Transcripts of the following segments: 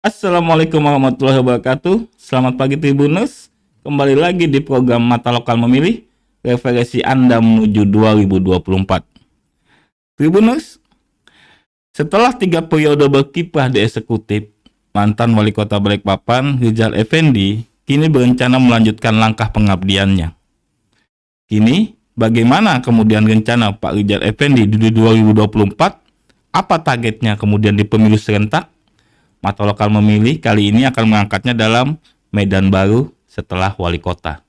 Assalamualaikum warahmatullahi wabarakatuh. Selamat pagi Tribuners. Kembali lagi di program Mata Lokal Memilih, referensi Anda menuju 2024. Tribuners, setelah 3 periode berkiprah di eksekutif, mantan Wali Kota Balikpapan, Rizal Effendi, kini berencana melanjutkan langkah pengabdiannya. Kini, bagaimana kemudian rencana Pak Rizal Effendi di 2024? Apa targetnya kemudian di pemilu serentak? Mata Lokal Memilih kali ini akan mengangkatnya dalam Medan Baru setelah Wali Kota.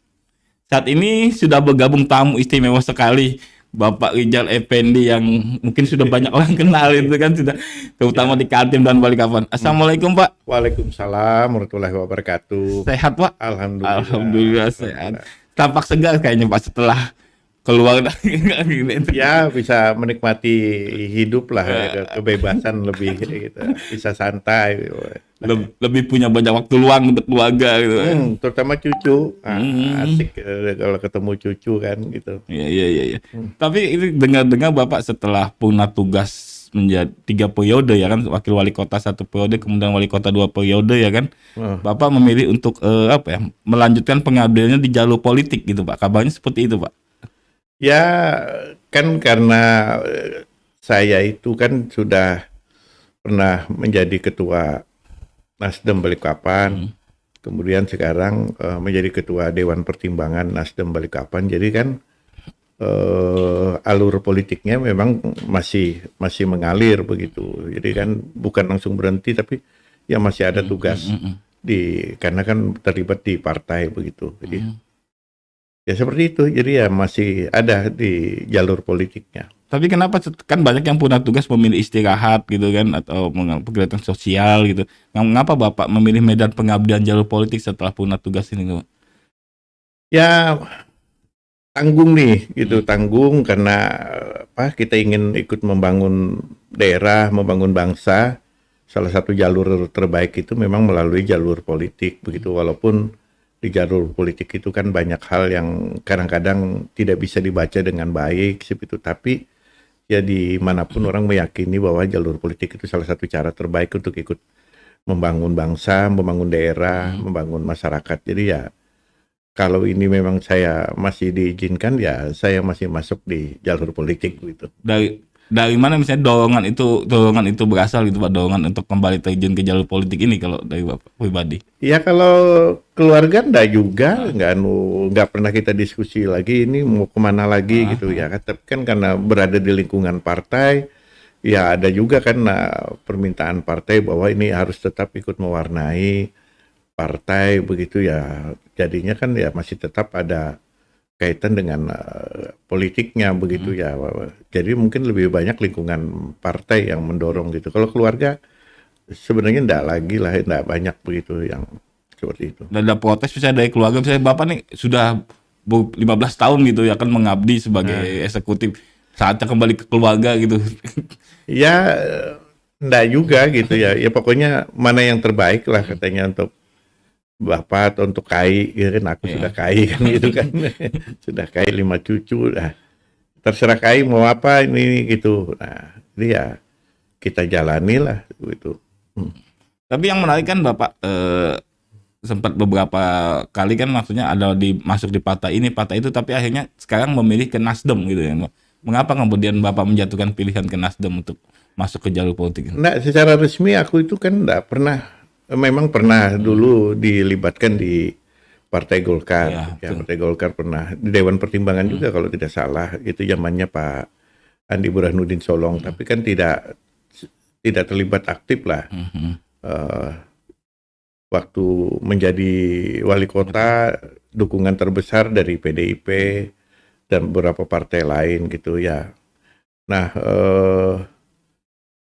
Saat ini sudah bergabung tamu istimewa sekali, Bapak Rizal Effendi, yang mungkin sudah banyak orang kenal itu kan, sudah terutama di Kaltim dan Balikpapan. Assalamualaikum Pak. Waalaikumsalam warahmatullahi wabarakatuh. Sehat Pak? Alhamdulillah. Alhamdulillah sehat. Tampak segar kayaknya Pak setelah keluar dari Ya bisa menikmati hidup lah, kebebasan lebih gitu. Bisa santai. lebih punya banyak waktu luang untuk keluarga gitu. Terutama cucu. Asik kalau ketemu cucu kan gitu. Iya. Tapi ini dengar-dengar Bapak setelah punya tugas menjadi 3 periode ya kan, wakil wali kota 1 periode, kemudian wali kota 2 periode ya kan. Bapak memilih untuk melanjutkan pengabdiannya di jalur politik gitu Pak. Kabarnya seperti itu Pak. Ya kan karena saya itu kan sudah pernah menjadi ketua Nasdem Balikpapan, kemudian sekarang menjadi ketua Dewan Pertimbangan Nasdem Balikpapan. Jadi kan alur politiknya memang masih mengalir begitu. Jadi kan bukan langsung berhenti, tapi ya masih ada tugas karena kan terlibat di partai begitu. Jadi ya seperti itu, jadi ya masih ada di jalur politiknya. Tapi kenapa kan banyak yang punya tugas memilih istirahat gitu kan, atau kegiatan sosial gitu. Mengapa Bapak memilih medan pengabdian jalur politik setelah punya tugas ini Pak? Ya tanggung nih gitu, tanggung karena kita ingin ikut membangun daerah, membangun bangsa. Salah satu jalur terbaik itu memang melalui jalur politik begitu, walaupun di jalur politik itu kan banyak hal yang kadang-kadang tidak bisa dibaca dengan baik seperti itu, tapi ya dimanapun orang meyakini bahwa jalur politik itu salah satu cara terbaik untuk ikut membangun bangsa, membangun daerah, membangun masyarakat. Jadi ya kalau ini memang saya masih diizinkan, ya saya masih masuk di jalur politik gitu. Dari mana misalnya dorongan itu berasal gitu Pak, dorongan untuk kembali terjun ke jalur politik ini kalau dari Bapak pribadi? Ya kalau keluarga enggak juga, nggak pernah kita diskusi lagi ini mau kemana lagi gitu ya. Tapi kan karena berada di lingkungan partai, ya ada juga kan permintaan partai bahwa ini harus tetap ikut mewarnai partai begitu ya. Jadinya kan ya masih tetap ada kaitan dengan politiknya begitu ya. Jadi mungkin lebih banyak lingkungan partai yang mendorong gitu. Kalau keluarga sebenarnya enggak banyak begitu yang seperti itu. Dan ada protes misalnya dari keluarga, misalnya Bapak nih sudah 15 tahun gitu ya kan mengabdi sebagai eksekutif, saatnya kembali ke keluarga gitu. Ya enggak juga gitu ya. Ya pokoknya mana yang terbaik lah katanya untuk Bapak atau untuk KAI, ya kan aku sudah KAI kan gitu kan. Sudah KAI 5 cucu, nah terserah KAI mau apa ini gitu. Nah jadi ya kita jalani lah gitu. Tapi yang menarik kan Bapak sempat beberapa kali kan maksudnya ada masuk di partai ini partai itu, tapi akhirnya sekarang memilih ke Nasdem gitu ya. Mengapa kemudian Bapak menjatuhkan pilihan ke Nasdem untuk masuk ke jalur politik? Nah secara resmi aku itu kan enggak pernah. Memang pernah dulu dilibatkan di Partai Golkar, ya Partai Golkar pernah di Dewan Pertimbangan juga kalau tidak salah, itu zamannya Pak Andi Burhanuddin Solong, tapi kan tidak terlibat aktif lah. Waktu menjadi wali kota, dukungan terbesar dari PDIP dan beberapa partai lain gitu ya. Nah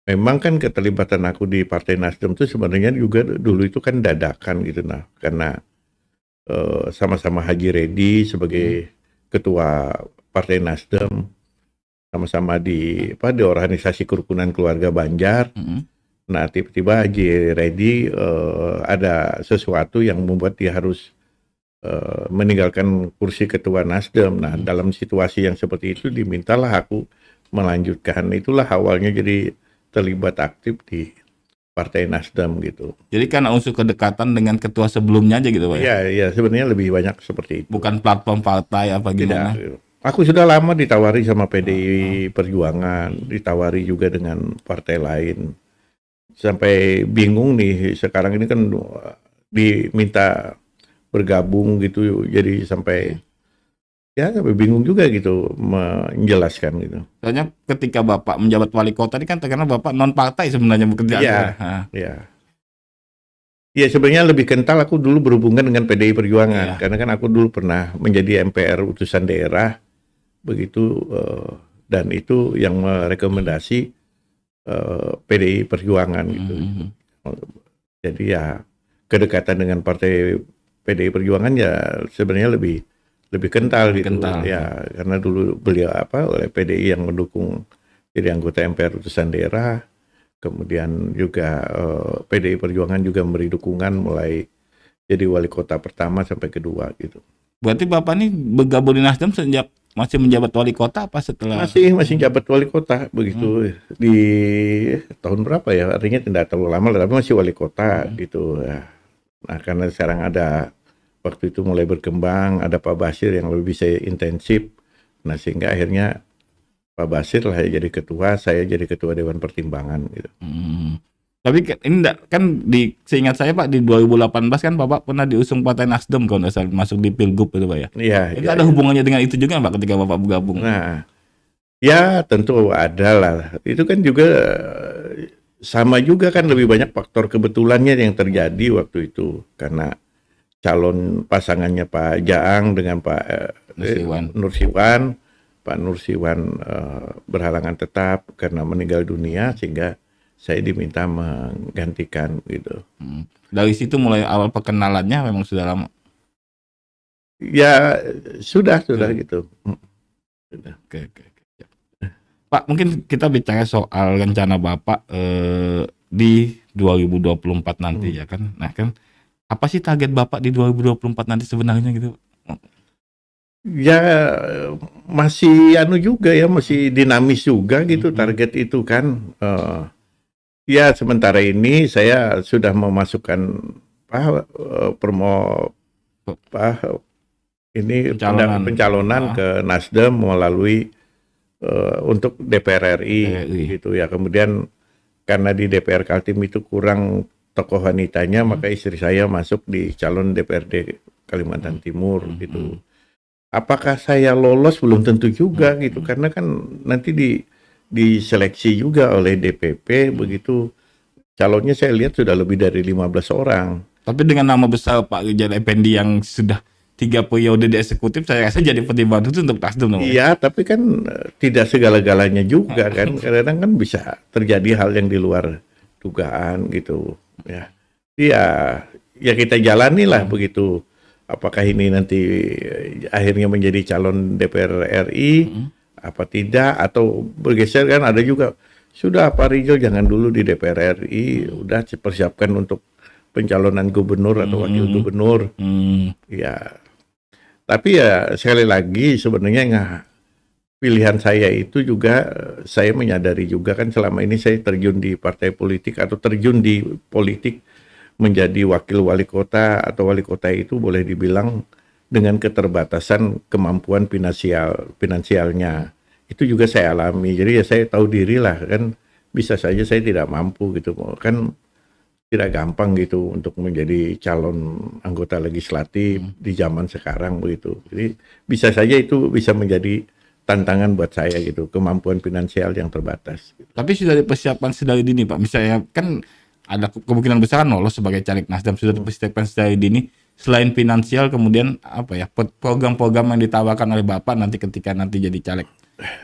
memang kan keterlibatan aku di Partai Nasdem itu sebenarnya juga dulu itu kan dadakan gitu, nah karena sama-sama Haji Redi sebagai ketua Partai Nasdem, sama-sama di organisasi kerukunan keluarga Banjar. Nah tiba-tiba Haji Redi ada sesuatu yang membuat dia harus meninggalkan kursi ketua Nasdem. Nah dalam situasi yang seperti itu dimintalah aku melanjutkan. Itulah awalnya jadi terlibat aktif di Partai Nasdem gitu. Jadi karena unsur kedekatan dengan ketua sebelumnya aja gitu Pak ya? Iya, sebenarnya lebih banyak seperti itu. Bukan platform partai apa gimana? Tidak. Aku sudah lama ditawari sama PDI Perjuangan, ditawari juga dengan partai lain. Sampai bingung nih, sekarang ini kan diminta bergabung gitu, jadi sampai bingung juga gitu menjelaskan gitu. Soalnya ketika Bapak menjabat wali kota ini kan terkenal Bapak non partai sebenarnya bekerja. Iya, iya. Iya, sebenarnya lebih kental aku dulu berhubungan dengan PDI Perjuangan, karena kan aku dulu pernah menjadi MPR utusan daerah, begitu, dan itu yang merekomendasi PDI Perjuangan gitu. Jadi ya kedekatan dengan partai PDI Perjuangan ya sebenarnya lebih kental gitu. Ya, karena dulu beliau oleh PDI yang mendukung jadi anggota MPR utusan daerah. Kemudian juga PDI Perjuangan juga memberi dukungan mulai jadi wali kota pertama sampai kedua gitu. Berarti Bapak ini bergabung di Nasdem sejak masih menjabat wali kota apa setelah? Masih jabat wali kota begitu di tahun berapa ya? Artinya tidak terlalu lama, tapi masih wali kota gitu. Nah, karena sekarang ada waktu itu mulai berkembang, ada Pak Basir yang lebih bisa intensif. Nah, sehingga akhirnya Pak Basir lah jadi ketua, saya jadi ketua Dewan Pertimbangan gitu. Tapi ini kan seingat saya Pak di 2018 kan Bapak pernah diusung Partai Nasdem kalau nggak salah masuk di Pilgub itu Pak ya. Iya. Itu ada hubungannya dengan itu juga Pak ketika Bapak bergabung? Nah, ya tentu ada lah. Itu kan juga sama juga kan, lebih banyak faktor kebetulannya yang terjadi waktu itu karena calon pasangannya Pak Jaang dengan Pak Nursiwan. Pak Nursiwan berhalangan tetap karena meninggal dunia, sehingga saya diminta menggantikan gitu. Dari situ mulai awal perkenalannya memang sudah lama? Ya sudah gitu. Oke. Pak, mungkin kita bicara soal rencana Bapak di 2024 nanti ya kan. Nah kan apa sih target Bapak di 2024 nanti sebenarnya gitu? Ya masih juga ya, masih dinamis juga gitu target itu kan. Ya sementara ini saya sudah memasukkan pencalonan ke Nasdem melalui untuk DPR RI gitu ya. Kemudian karena di DPR Kaltim itu kurang tokoh wanitanya, maka istri saya masuk di calon DPRD Kalimantan Timur gitu. Apakah saya lolos belum tentu juga gitu, karena kan nanti diseleksi juga oleh DPP begitu. Calonnya saya lihat sudah lebih dari 15 orang. Tapi dengan nama besar Pak Rijal Effendi yang sudah 3 periode di eksekutif, saya rasa jadi pertimbangan itu untuk Nasdem. Iya, tapi kan tidak segala-galanya juga kan. Kadang-kadang kan bisa terjadi hal yang di luar dugaan gitu. Ya, ya kita jalani lah begitu. Apakah ini nanti akhirnya menjadi calon DPR RI apa tidak, atau bergeser kan ada juga, sudah Pak Rijal jangan dulu di DPR RI, udah persiapkan untuk pencalonan gubernur atau wakil gubernur. Ya, tapi ya sekali lagi sebenarnya pilihan saya itu juga, saya menyadari juga kan selama ini saya terjun di partai politik atau terjun di politik menjadi wakil wali kota atau wali kota itu boleh dibilang dengan keterbatasan kemampuan finansialnya. Itu juga saya alami. Jadi ya saya tahu diri lah kan, bisa saja saya tidak mampu gitu. Kan tidak gampang gitu untuk menjadi calon anggota legislatif di zaman sekarang begitu. Jadi bisa saja itu bisa menjadi tantangan buat saya gitu, kemampuan finansial yang terbatas. Gitu. Tapi sudah dipersiapkan sedari dini Pak. Misalnya kan ada kemungkinan besar lolos sebagai caleg Nasdem, sudah dipersiapkan sedari dini. Selain finansial, kemudian apa ya, program-program yang ditawarkan oleh Bapak nanti ketika nanti jadi caleg?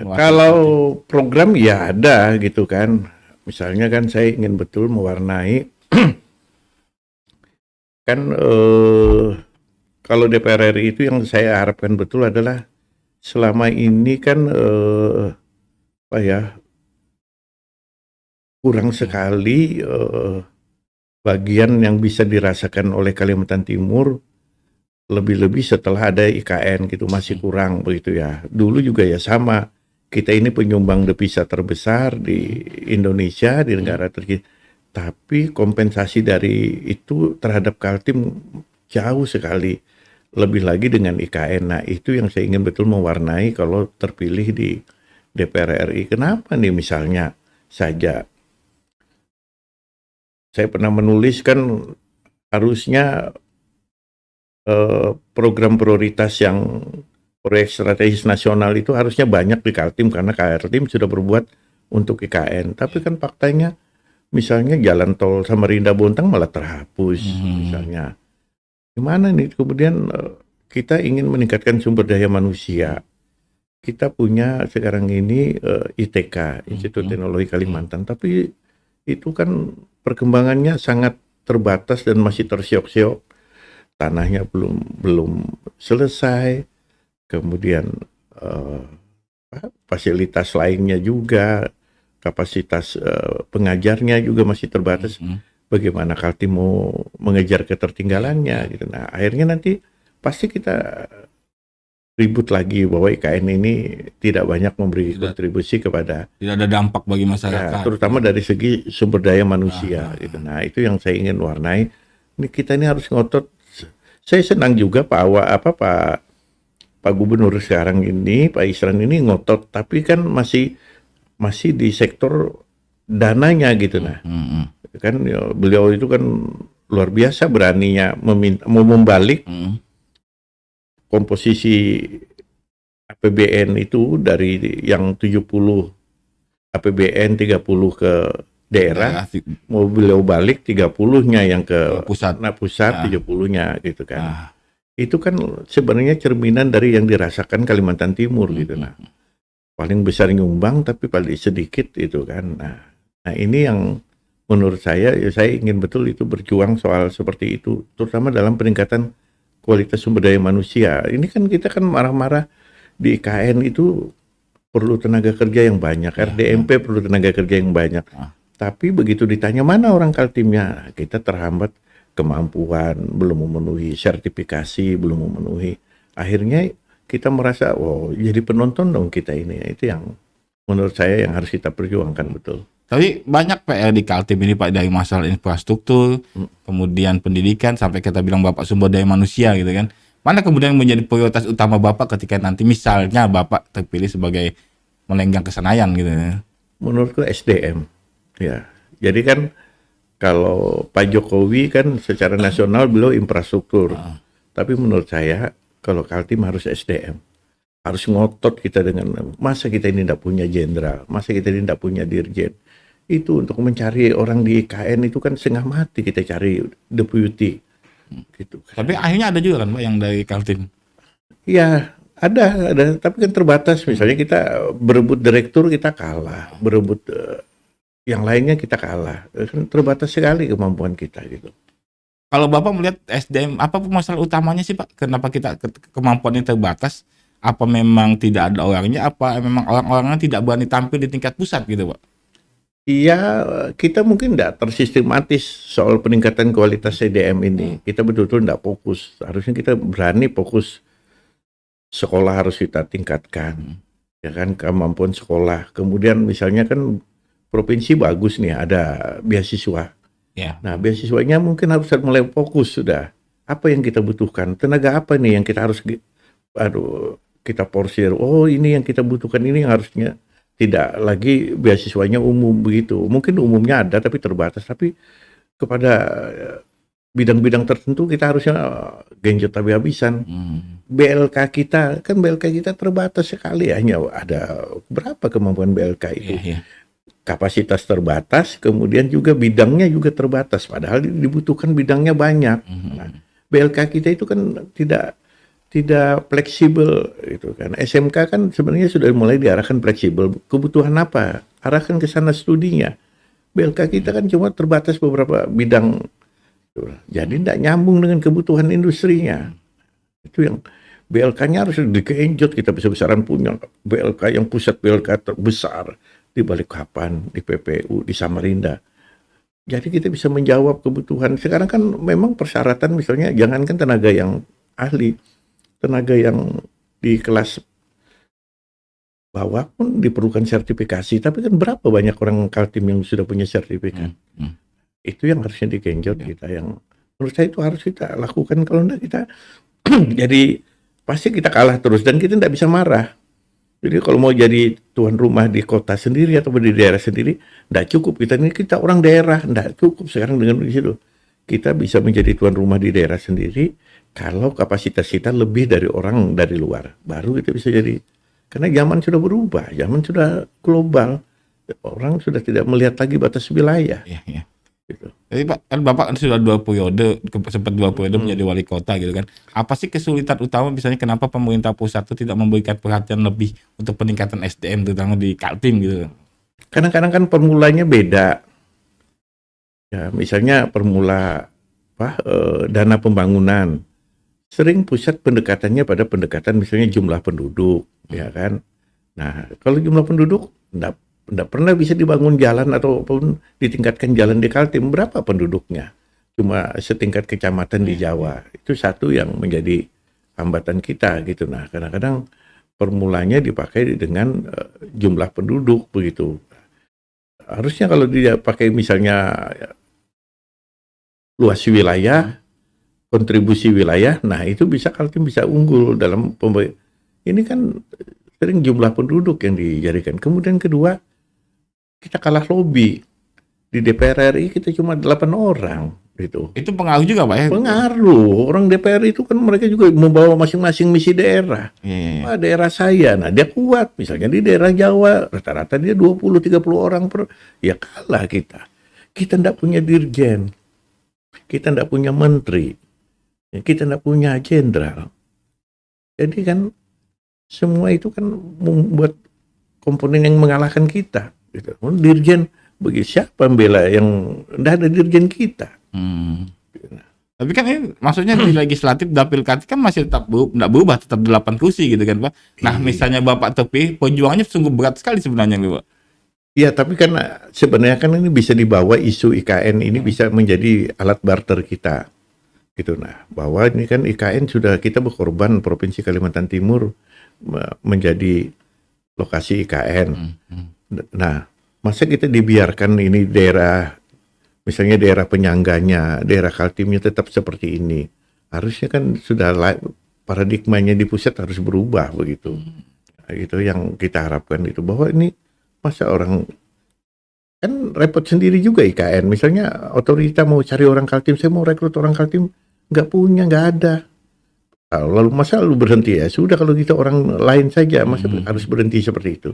Kalau program ya ada gitu kan. Misalnya kan saya ingin betul mewarnai kan kalau DPR RI itu yang saya harapkan betul adalah selama ini kan kurang sekali bagian yang bisa dirasakan oleh Kalimantan Timur, lebih-lebih setelah ada IKN gitu, masih kurang begitu ya. Dulu juga ya sama, kita ini penyumbang devisa terbesar di Indonesia, di negara terkini. Tapi kompensasi dari itu terhadap Kaltim jauh sekali. Lebih lagi dengan IKN. Nah, itu yang saya ingin betul mewarnai kalau terpilih di DPR RI. Kenapa nih misalnya saja saya pernah menulis kan harusnya program prioritas yang proyek strategis nasional itu harusnya banyak di Kaltim karena Kaltim sudah berbuat untuk IKN. Tapi kan faktanya misalnya jalan tol Samarinda Bontang malah terhapus misalnya. Gimana nih kemudian kita ingin meningkatkan sumber daya manusia. Kita punya sekarang ini ITK, Institut Teknologi Kalimantan, tapi itu kan perkembangannya sangat terbatas dan masih tersiok-siok. Tanahnya belum selesai, kemudian fasilitas lainnya juga, kapasitas pengajarnya juga masih terbatas. Bagaimana Kaltim mau mengejar ketertinggalannya gitu. Nah, akhirnya nanti pasti kita ribut lagi bahwa IKN ini tidak banyak memberi kontribusi kepada, tidak ada dampak bagi ya, masyarakat. terutama dari segi sumber daya manusia gitu. Nah, itu yang saya ingin warnai. Ini kita ini harus ngotot. Saya senang juga Pak Gubernur sekarang ini, Pak Isran ini ngotot, tapi kan masih di sektor dananya gitu. Nah, kan ya, beliau itu kan luar biasa beraninya mau membalik komposisi APBN itu dari yang 70 APBN 30 ke daerah, mau beliau balik 30-nya yang ke pusat. Nah, pusat 30-nya gitu kan. Itu kan sebenarnya cerminan dari yang dirasakan Kalimantan Timur gitu. Nah, paling besar nyumbang tapi paling sedikit itu kan. Nah ini yang menurut saya, ya saya ingin betul itu berjuang soal seperti itu, terutama dalam peningkatan kualitas sumber daya manusia. Ini kan kita kan marah-marah di IKN itu perlu tenaga kerja yang banyak, RDMP perlu tenaga kerja yang banyak. Tapi begitu ditanya mana orang Kaltimnya, kita terhambat kemampuan, belum memenuhi sertifikasi, belum memenuhi. Akhirnya kita merasa, wow, jadi penonton dong kita ini. Itu yang menurut saya yang harus kita perjuangkan betul. Tapi banyak PR di Kaltim ini Pak, dari masalah infrastruktur, kemudian pendidikan, sampai kita bilang Bapak sumber daya manusia gitu kan. Mana kemudian menjadi prioritas utama Bapak ketika nanti misalnya Bapak terpilih sebagai melenggang ke Senayan gitu? Menurutku SDM. Ya, jadi kan kalau Pak Jokowi kan secara nasional beliau infrastruktur. Tapi menurut saya kalau Kaltim harus SDM. Harus ngotot kita dengan, masa kita ini tidak punya jenderal, masa kita ini tidak punya dirjen. Itu untuk mencari orang di IKN itu kan setengah mati kita cari deputy. Gitu. Tapi akhirnya ada juga kan Pak yang dari Kaltim? Ya, ada, tapi kan terbatas. Misalnya kita berebut direktur kita kalah, berebut yang lainnya kita kalah. Kan terbatas sekali kemampuan kita gitu. Kalau Bapak melihat SDM, apa masalah utamanya sih Pak? Kenapa kita kemampuannya terbatas? Apa memang tidak ada orangnya? Apa memang orang-orangnya tidak berani tampil di tingkat pusat gitu Pak? Iya, kita mungkin tidak tersistematis soal peningkatan kualitas SDM ini. Kita betul-betul tidak fokus. Harusnya kita berani fokus. Sekolah harus kita tingkatkan, ya kan, kemampuan sekolah. Kemudian misalnya kan provinsi bagus nih, ada beasiswa. Ya. Nah, beasiswanya mungkin harus mulai fokus sudah. Apa yang kita butuhkan? Tenaga apa nih yang kita harus kita porsir? Oh, ini yang kita butuhkan, ini yang harusnya. Tidak lagi beasiswanya umum begitu. Mungkin umumnya ada tapi terbatas. Tapi kepada bidang-bidang tertentu kita harusnya genjot habis-habisan. BLK kita terbatas sekali. Hanya ada berapa kemampuan BLK itu. Kapasitas terbatas, kemudian juga bidangnya juga terbatas. Padahal dibutuhkan bidangnya banyak. Nah, BLK kita itu kan tidak fleksibel itu kan. SMK kan sebenarnya sudah mulai diarahkan fleksibel. Kebutuhan apa? Arahkan ke sana studinya. BLK kita kan cuma terbatas beberapa bidang. Jadi tidak nyambung dengan kebutuhan industrinya. Itu yang BLK-nya harus dikegenjot. Kita besar-besaran punya BLK yang pusat BLK terbesar di Balikpapan, di PPU, di Samarinda. Jadi kita bisa menjawab kebutuhan. Sekarang kan memang persyaratan misalnya jangankan tenaga yang ahli, tenaga yang di kelas bawah pun diperlukan sertifikasi. Tapi kan berapa banyak orang Kaltim yang sudah punya sertifikat? Itu yang harusnya digenjot kita, yang menurut saya itu harus kita lakukan. Kalau enggak kita jadi pasti kita kalah terus dan kita tidak bisa marah. Jadi kalau mau jadi tuan rumah di kota sendiri atau di daerah sendiri, tidak cukup. Kita orang daerah, tidak cukup sekarang dengan di situ. Kita bisa menjadi tuan rumah di daerah sendiri kalau kapasitas kita lebih dari orang dari luar. Baru kita bisa jadi. Karena zaman sudah berubah, zaman sudah global. Orang sudah tidak melihat lagi batas wilayah. Iya, iya. Gitu. Jadi Pak, kan Bapak kan sudah 2 periode, sempat 2 periode menjadi wali kota gitu kan. Apa sih kesulitan utama misalnya kenapa pemerintah pusat itu tidak memberikan perhatian lebih untuk peningkatan SDM terutama di Kaltim gitu? Kadang-kadang kan permulanya beda. Ya, misalnya dana pembangunan. Sering pusat pendekatannya pada pendekatan misalnya jumlah penduduk, ya kan. Nah, kalau jumlah penduduk enggak pernah bisa dibangun jalan ataupun ditingkatkan jalan di Kaltim. Berapa penduduknya? Cuma setingkat kecamatan di Jawa. Itu satu yang menjadi hambatan kita gitu. Nah, kadang-kadang permulanya dipakai dengan jumlah penduduk begitu. Harusnya kalau dia pakai misalnya luas wilayah, kontribusi wilayah, nah itu bisa Kaltim bisa unggul dalam ini kan sering jumlah penduduk yang dijadikan. Kemudian kedua, kita kalah lobby. Di DPR RI kita cuma 8 orang gitu. Itu pengaruh juga Pak ya? Pengaruh. Orang DPR itu kan mereka juga membawa masing-masing misi daerah. Iya. Wah, daerah saya, nah dia kuat. Misalnya di daerah Jawa, rata-rata dia 20-30 orang ya kalah kita. Kita enggak punya dirjen. Kita enggak punya menteri. Kita enggak punya jenderal. Jadi kan semua itu kan membuat komponen yang mengalahkan kita. Gitu. Dirjen bagi siapa membela yang enggak ada dirjen kita. Tapi kan ini maksudnya di legislatif dapil Kaltim kan masih tetap enggak berubah, tetap 8 kursi gitu kan Pak. Nah, misalnya Bapak terpilih, perjuangannya sungguh berat sekali sebenarnya nih Pak. Ya, tapi kan sebenarnya kan ini bisa dibawa isu IKN ini bisa menjadi alat barter kita. Gitu. Nah, bahwa ini kan IKN sudah kita berkorban Provinsi Kalimantan Timur menjadi lokasi IKN. Nah, masa kita dibiarkan ini daerah, misalnya daerah penyangganya, daerah Kaltimnya tetap seperti ini. Harusnya kan sudah paradigmanya di pusat harus berubah begitu. Nah, itu yang kita harapkan itu, bahwa ini masa orang kan repot sendiri juga IKN. Misalnya otorita mau cari orang Kaltim, saya mau rekrut orang Kaltim, nggak punya, nggak ada. Lalu masa lu berhenti ya? Sudah kalau kita orang lain saja, masa harus berhenti seperti itu?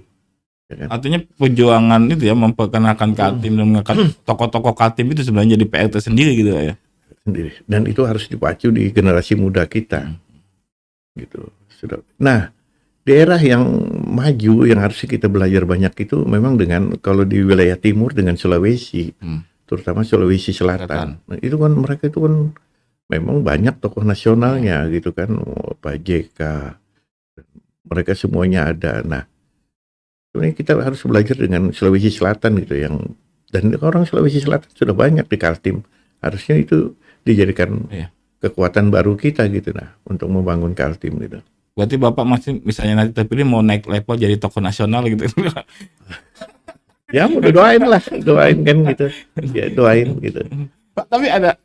Ya kan? Artinya perjuangan itu ya memperkenalkan Kaltim dan mengangkat tokoh-tokoh Kaltim itu sebenarnya jadi PR tersendiri gitu ya. Sendiri. Dan itu harus dipacu di generasi muda kita. Gitu. Sudah. Nah, daerah yang maju yang harus kita belajar banyak itu memang dengan kalau di wilayah timur dengan Sulawesi, terutama Sulawesi Selatan. Nah, itu kan mereka itu kan memang banyak tokoh nasionalnya gitu kan, Pak JK, mereka semuanya ada. Nah, sebenarnya kita harus belajar dengan Sulawesi Selatan gitu, dan orang Sulawesi Selatan sudah banyak di Kaltim. Harusnya itu dijadikan kekuatan baru kita gitu, nah, untuk membangun Kaltim gitu. Berarti Bapak masih misalnya nanti terpilih mau naik level jadi tokoh nasional gitu. Ya, doain kan gitu. Ya, doain gitu. Pak, tapi ada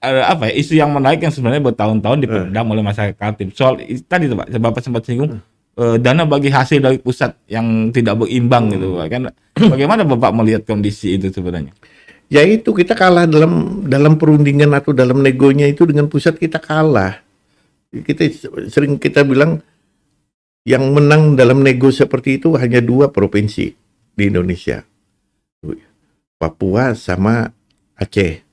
apa ya, isu yang menarik yang sebenarnya bertahun-tahun dipendam oleh masyarakat Kaltim. Soal tadi tuh Pak, Bapak sempat singgung dana bagi hasil dari pusat yang tidak berimbang gitu Pak. Kan bagaimana Bapak melihat kondisi itu sebenarnya? Ya itu kita kalah dalam perundingan atau dalam negonya itu dengan pusat, kita kalah. Kita bilang yang menang dalam nego seperti itu hanya 2 provinsi di Indonesia, Papua sama Aceh.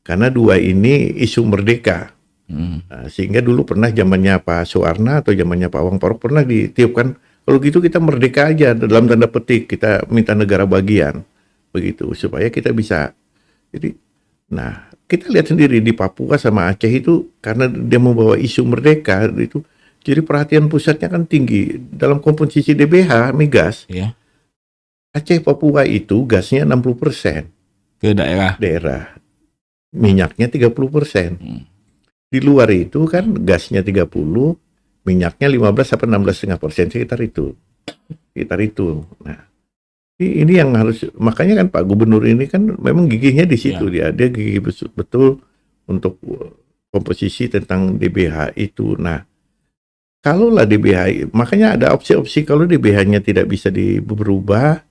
Karena 2 ini isu merdeka. Nah, sehingga dulu pernah zamannya Pak Suwarna atau zamannya Pak Wang Parok pernah ditiupkan, kalau gitu kita merdeka aja dalam tanda petik, kita minta negara bagian. Begitu, supaya kita bisa. Jadi, nah, kita lihat sendiri di Papua sama Aceh itu karena dia membawa isu merdeka itu, jadi perhatian pusatnya kan tinggi dalam komposisi DBH migas. Iya. Aceh Papua itu gasnya 60% Ke daerah. Minyaknya 30%. Di luar itu kan gasnya 30, minyaknya 15 sampai 16,5%, sekitar itu. Nah, Ini yang harus, makanya kan Pak Gubernur ini kan memang gigihnya di situ, dia gigih betul untuk komposisi tentang DBH itu. Nah, kalaulah DBH, makanya ada opsi-opsi kalau DBH-nya tidak bisa berubah,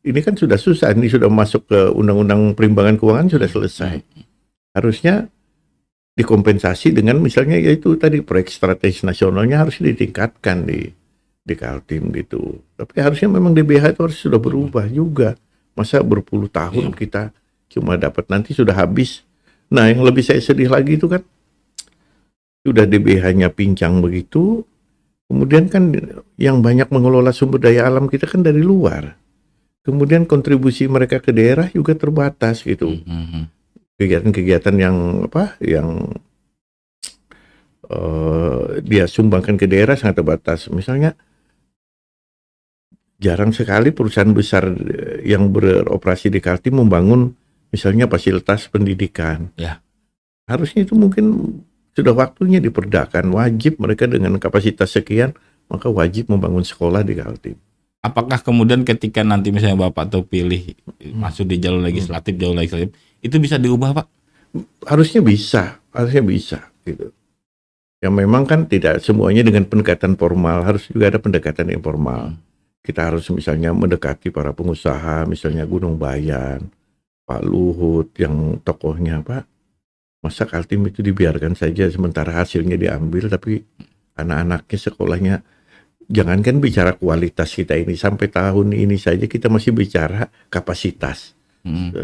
ini kan sudah susah, ini sudah masuk ke Undang-Undang Perimbangan Keuangan sudah selesai. Harusnya dikompensasi dengan misalnya yaitu tadi proyek strategis nasionalnya harus ditingkatkan di Kaltim gitu. Tapi harusnya memang DBH itu harus sudah berubah juga. Masa berpuluh tahun kita cuma dapat, nanti sudah habis. Nah, yang lebih saya sedih lagi itu kan sudah DBH-nya pincang begitu, kemudian kan yang banyak mengelola sumber daya alam kita kan dari luar. Kemudian kontribusi mereka ke daerah juga terbatas gitu. Kegiatan-kegiatan yang dia sumbangkan ke daerah sangat terbatas. Misalnya jarang sekali perusahaan besar yang beroperasi di Kaltim membangun misalnya fasilitas pendidikan. Ya. Harusnya itu mungkin sudah waktunya diperdakan, wajib mereka dengan kapasitas sekian, maka wajib membangun sekolah di Kaltim. Apakah kemudian ketika nanti misalnya Bapak terpilih masuk di jalur legislatif, itu bisa diubah, Pak? Harusnya bisa gitu. Ya memang kan tidak semuanya dengan pendekatan formal, harus juga ada pendekatan informal. Kita harus misalnya mendekati para pengusaha, misalnya Gunung Bayan, Pak Luhut, yang tokohnya, Pak, masa Kaltim itu dibiarkan saja sementara hasilnya diambil, tapi anak-anaknya sekolahnya, jangankan bicara kualitas kita ini, sampai tahun ini saja kita masih bicara kapasitas.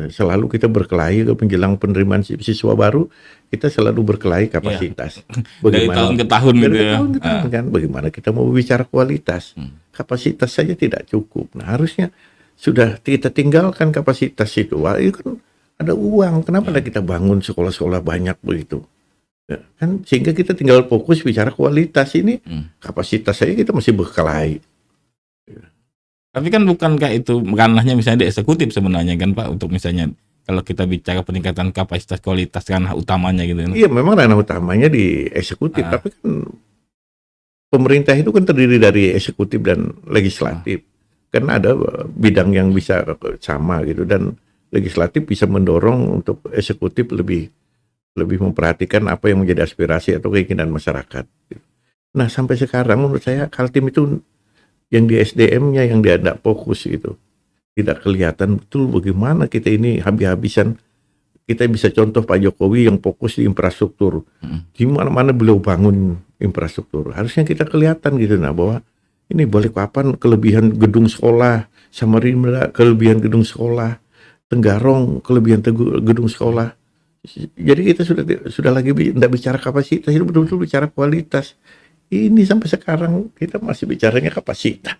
Selalu kita berkelahi ke menjelang penerimaan siswa baru, kita selalu berkelahi kapasitas. Dari tahun ke tahun gitu ya. Kan, bagaimana kita mau bicara kualitas? Kapasitas saja tidak cukup. Nah, harusnya sudah kita tinggalkan kapasitas itu. Wah, itu kan ada uang, kenapa kita bangun sekolah-sekolah banyak begitu? Ya, kan sehingga kita tinggal fokus bicara kualitas ini, kapasitas saja kita masih berkelahi. Tapi kan bukankah itu ranahnya misalnya di eksekutif sebenarnya kan, Pak, untuk misalnya kalau kita bicara peningkatan kapasitas kualitas ranah utamanya gitu kan? Iya, memang ranah utamanya di eksekutif, tapi kan pemerintah itu kan terdiri dari eksekutif dan legislatif. Kan ada bidang yang bisa sama gitu, dan legislatif bisa mendorong untuk eksekutif lebih memperhatikan apa yang menjadi aspirasi atau keinginan masyarakat. Nah, sampai sekarang menurut saya Kaltim itu yang di SDM-nya yang dia tidak fokus gitu. Tidak kelihatan betul bagaimana kita ini habis-habisan. Kita bisa contoh Pak Jokowi yang fokus di infrastruktur. Di mana-mana beliau bangun infrastruktur. Harusnya kita kelihatan gitu, nah, bahwa ini Balikpapan kelebihan gedung sekolah, Samarinda kelebihan gedung sekolah, Tenggarong kelebihan gedung sekolah. Jadi kita sudah lagi tidak bicara kapasitas, itu betul-betul bicara kualitas. Ini sampai sekarang kita masih bicaranya kapasitas.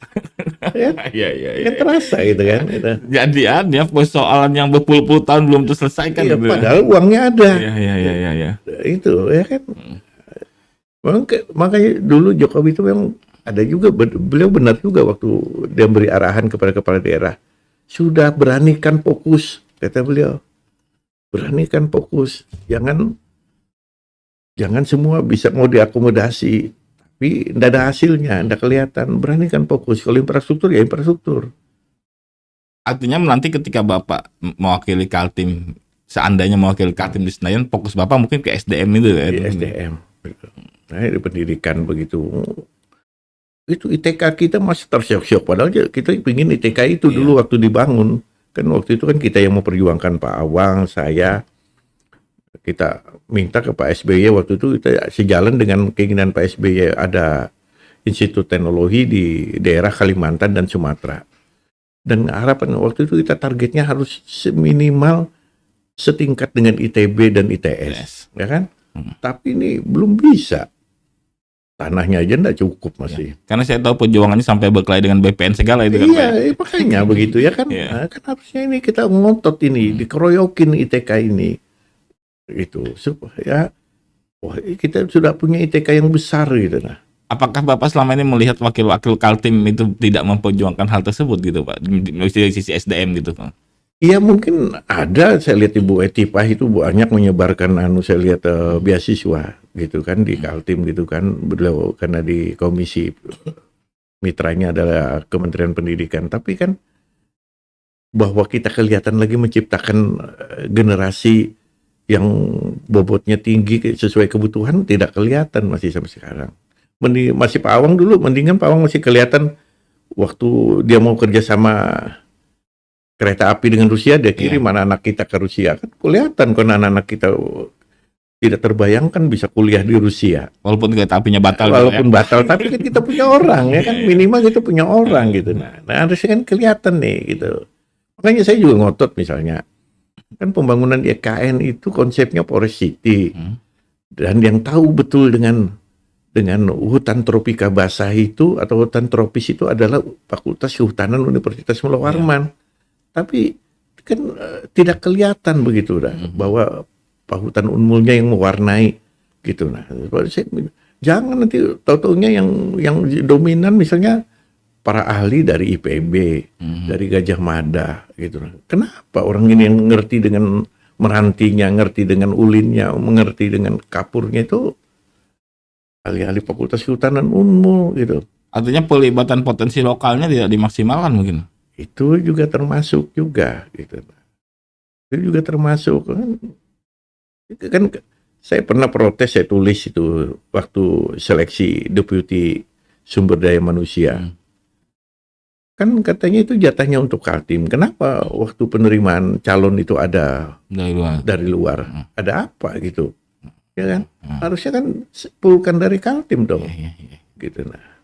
Kan terasa gitu kan. Jadi ada persoalan yang berpuluh-puluh tahun belum terselesaikan. Iya, gitu. padahal uangnya ada. Iya. Itu ya kan. Makanya dulu Jokowi itu memang ada juga, beliau benar juga waktu dia beri arahan kepada kepala daerah. Sudah beranikan fokus, kata beliau. Beranikan fokus. Jangan semua bisa mau diakomodasi. Tapi tidak ada hasilnya, tidak kelihatan. Beranikan fokus. Kalau infrastruktur ya infrastruktur. Artinya nanti ketika Bapak mewakili Kaltim, seandainya mewakili Kaltim di Senayan, fokus Bapak mungkin ke SDM itu ya? Di SDM. Nah, di pendidikan begitu. Itu ITK kita masih tersyok-syok. Padahal kita ingin ITK itu dulu waktu dibangun. Kan waktu itu kan kita yang memperjuangkan Pak Awang, saya. Kita minta ke Pak SBY waktu itu, kita sejalan dengan keinginan Pak SBY ada Institut Teknologi di daerah Kalimantan dan Sumatera. Dan harapan waktu itu kita targetnya harus minimal setingkat dengan ITB dan ITS, ya kan? Tapi ini belum bisa. Tanahnya aja enggak cukup masih. Karena saya tahu perjuangannya sampai berkelahi dengan BPN segala itu kan. Iya, makanya begitu ya kan. Nah, kan harusnya ini kita ngotot ini, dikeroyokin ITK ini. Itu supaya kita sudah punya ITK yang besar gitu. Nah, apakah Bapak selama ini melihat wakil-wakil Kaltim itu tidak memperjuangkan hal tersebut gitu, Pak, dari sisi SDM gitu, Pak? Iya, mungkin ada. Saya lihat Ibu Etifah itu banyak menyebarkan saya lihat beasiswa gitu kan di Kaltim gitu kan, beliau karena di komisi mitranya adalah Kementerian Pendidikan. Tapi kan bahwa kita kelihatan lagi menciptakan generasi yang bobotnya tinggi sesuai kebutuhan tidak kelihatan masih sampai sekarang. Masih Pak Awang dulu, mendingan Pak Awang masih kelihatan waktu dia mau kerja sama kereta api dengan Rusia, dia kirim anak-anak kita ke Rusia. Kan kelihatan kan anak-anak kita tidak terbayangkan bisa kuliah di Rusia. Walaupun kereta apinya batal. Walaupun batal, tapi kan kita punya orang ya kan, minimal kita punya orang gitu. Nah harusnya kan kelihatan nih gitu. Makanya saya juga ngotot misalnya, kan pembangunan di IKN itu konsepnya Forest City. Dan yang tahu betul dengan hutan tropika basah itu atau hutan tropis itu adalah Fakultas Kehutanan Universitas Mula Warman. Tapi kan tidak kelihatan begitu bahwa hutan unmulnya yang mewarnai gitu. Nah, jangan nanti tahu-taunya yang dominan misalnya para ahli dari IPB, dari Gajah Mada gitu. Kenapa orang ini yang ngerti dengan merantinya, ngerti dengan ulinnya, mengerti dengan kapurnya itu ahli-ahli Fakultas Kehutanan Unmul gitu. Artinya pelibatan potensi lokalnya tidak dimaksimalkan mungkin. Itu juga termasuk juga gitu. Itu juga termasuk kan saya pernah protes, saya tulis itu waktu seleksi deputi sumber daya manusia. Kan katanya itu jatahnya untuk Kaltim. Kenapa waktu penerimaan calon itu ada dari luar? Ada apa gitu? Ya kan? Harusnya kan bukan dari Kaltim dong. Gitu nah.